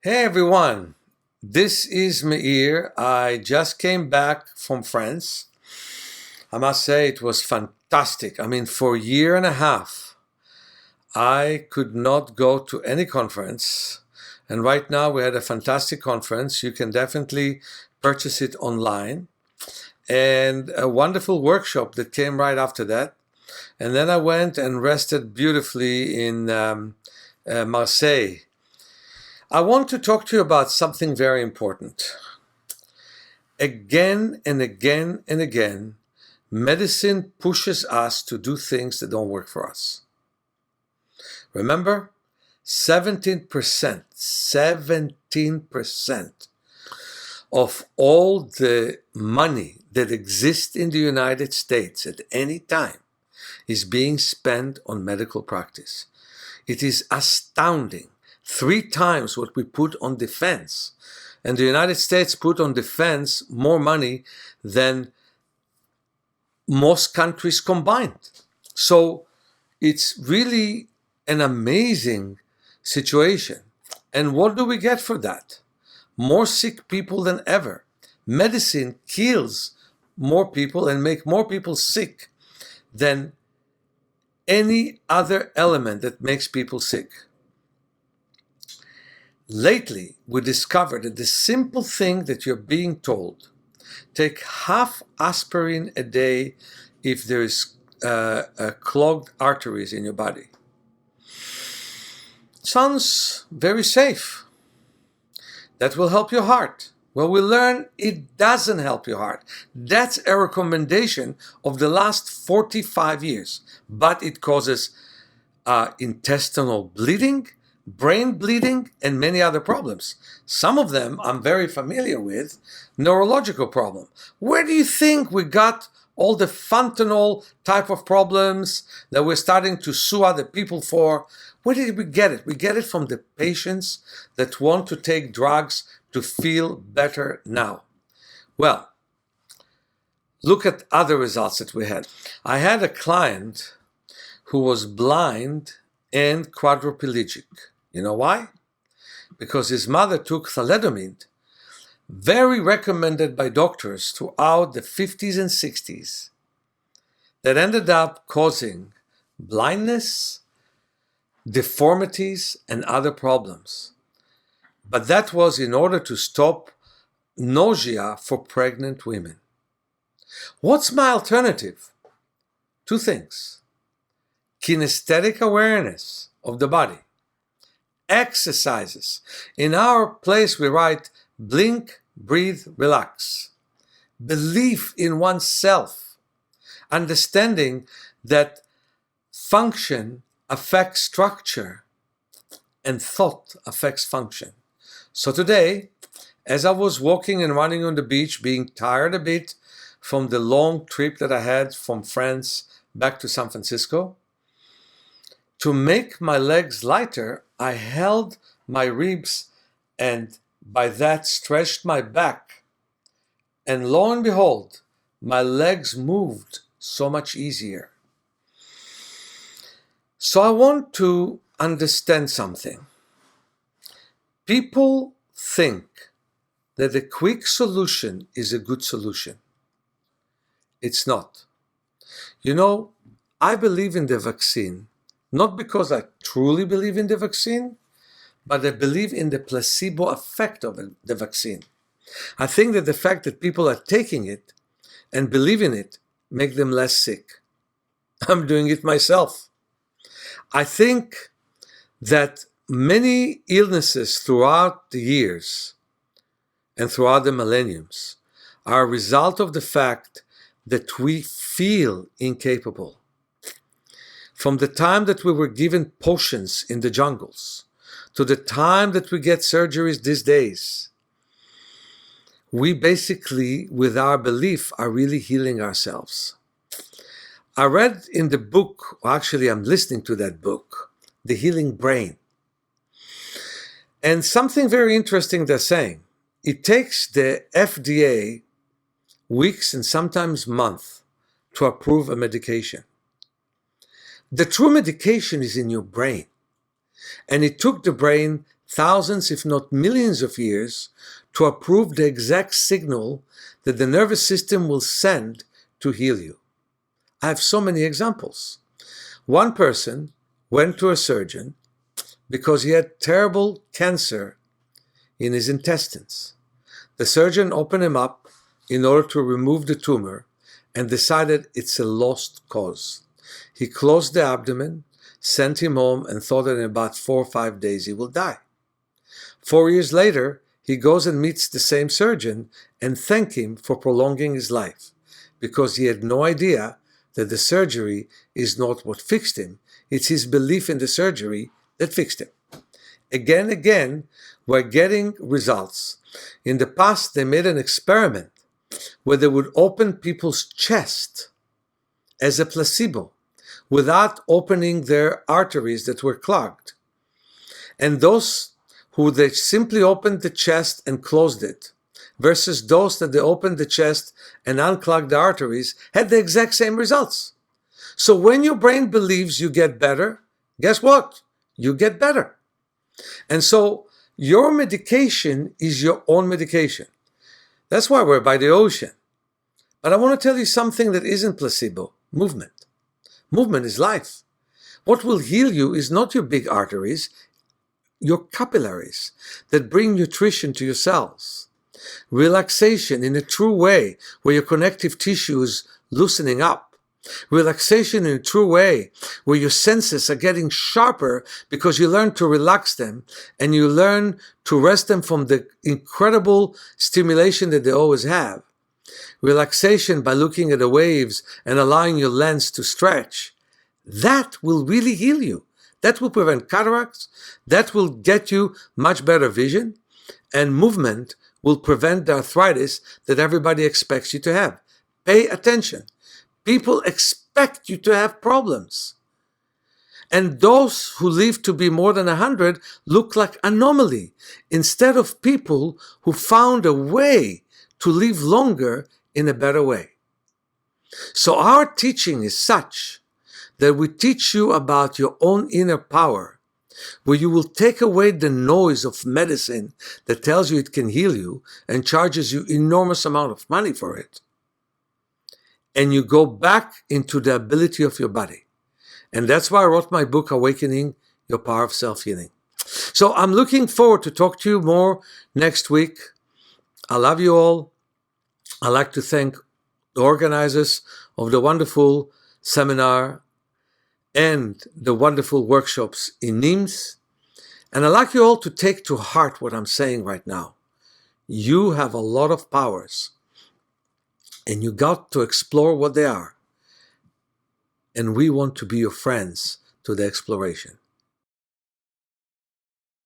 Hey everyone, this is Meir. I just came back from France. I must say it was fantastic. I mean, for a year and a half, I could not go to any conference. And right now we had a fantastic conference. You can definitely purchase it online. And a wonderful workshop that came right after that. And then I went and rested beautifully in Marseille. I want to talk to you about something very important. Again and again and again, medicine pushes us to do things that don't work for us. Remember, 17% of all the money that exists in the United States at any time is being spent on medical practice. It is astounding. 3 times what we put on defense. And the United States put on defense more money than most countries combined. So it's really an amazing situation. And what do we get for that? More sick people than ever. Medicine kills more people and makes more people sick than any other element that makes people sick. Lately, we discovered that the simple thing that you're being told, take half aspirin a day if there is clogged arteries in your body. Sounds very safe. That will help your heart. Well, we learn it doesn't help your heart. That's a recommendation of the last 45 years. But it causes intestinal bleeding, brain bleeding, and many other problems. Some of them I'm very familiar with, neurological problem. Where do you think we got all the fentanyl type of problems that we're starting to sue other people for? Where did we get it? We get it from the patients that want to take drugs to feel better now. Well, look at other results that we had. I had a client who was blind and quadriplegic. You know why? Because his mother took thalidomide, very recommended by doctors throughout the 50s and 60s, that ended up causing blindness, deformities, and other problems. But that was in order to stop nausea for pregnant women. What's my alternative? 2 things. Kinesthetic awareness of the body. Exercises. In our place, we write blink, breathe, relax. Belief in oneself. Understanding that function affects structure and thought affects function. So today, as I was walking and running on the beach, being tired a bit from the long trip that I had from France back to San Francisco, to make my legs lighter, I held my ribs and by that stretched my back. And lo and behold, my legs moved so much easier. So I want to understand something. People think that a quick solution is a good solution. It's not. You know, I believe in the vaccine. Not because I truly believe in the vaccine, but I believe in the placebo effect of the vaccine. I think that the fact that people are taking it and believe in it make them less sick. I'm doing it myself. I think that many illnesses throughout the years and throughout the millenniums are a result of the fact that we feel incapable. From the time that we were given potions in the jungles to the time that we get surgeries these days, we basically, with our belief, are really healing ourselves. I read in the book, or actually I'm listening to that book, The Healing Brain. And something very interesting they're saying. It takes the FDA weeks and sometimes months to approve a medication. The true medication is in your brain. And it took the brain thousands, if not millions of years, to approve the exact signal that the nervous system will send to heal you. I have so many examples. One person went to a surgeon because he had terrible cancer in his intestines. The surgeon opened him up in order to remove the tumor and decided it's a lost cause. He closed the abdomen, sent him home, and thought that in about 4 or 5 days he will die. 4 years later, he goes and meets the same surgeon and thanks him for prolonging his life, because he had no idea that the surgery is not what fixed him. It's his belief in the surgery that fixed him. Again, we're getting results. In the past, they made an experiment where they would open people's chest as a placebo without opening their arteries that were clogged. And those who they simply opened the chest and closed it, versus those that they opened the chest and unclogged the arteries, had the exact same results. So when your brain believes you get better, guess what? You get better. And so your medication is your own medication. That's why we're by the ocean. But I want to tell you something that isn't placebo: movement. Movement is life. What will heal you is not your big arteries, your capillaries that bring nutrition to your cells. Relaxation in a true way, where your connective tissue is loosening up. Relaxation in a true way, where your senses are getting sharper because you learn to relax them and you learn to rest them from the incredible stimulation that they always have. Relaxation by looking at the waves and allowing your lens to stretch. That will really heal you. That will prevent cataracts. That will get you much better vision. And movement will prevent the arthritis that everybody expects you to have. Pay attention. People expect you to have problems. And those who live to be more than 100 look like anomaly, instead of people who found a way to live longer in a better way. So our teaching is such that we teach you about your own inner power, where you will take away the noise of medicine that tells you it can heal you and charges you enormous amount of money for it. And you go back into the ability of your body. And that's why I wrote my book, Awakening Your Power of Self-Healing. So I'm looking forward to talk to you more next week. I love you all. I'd like to thank the organizers of the wonderful seminar and the wonderful workshops in Nimes. And I'd like you all to take to heart what I'm saying right now. You have a lot of powers, and you got to explore what they are. And we want to be your friends to the exploration.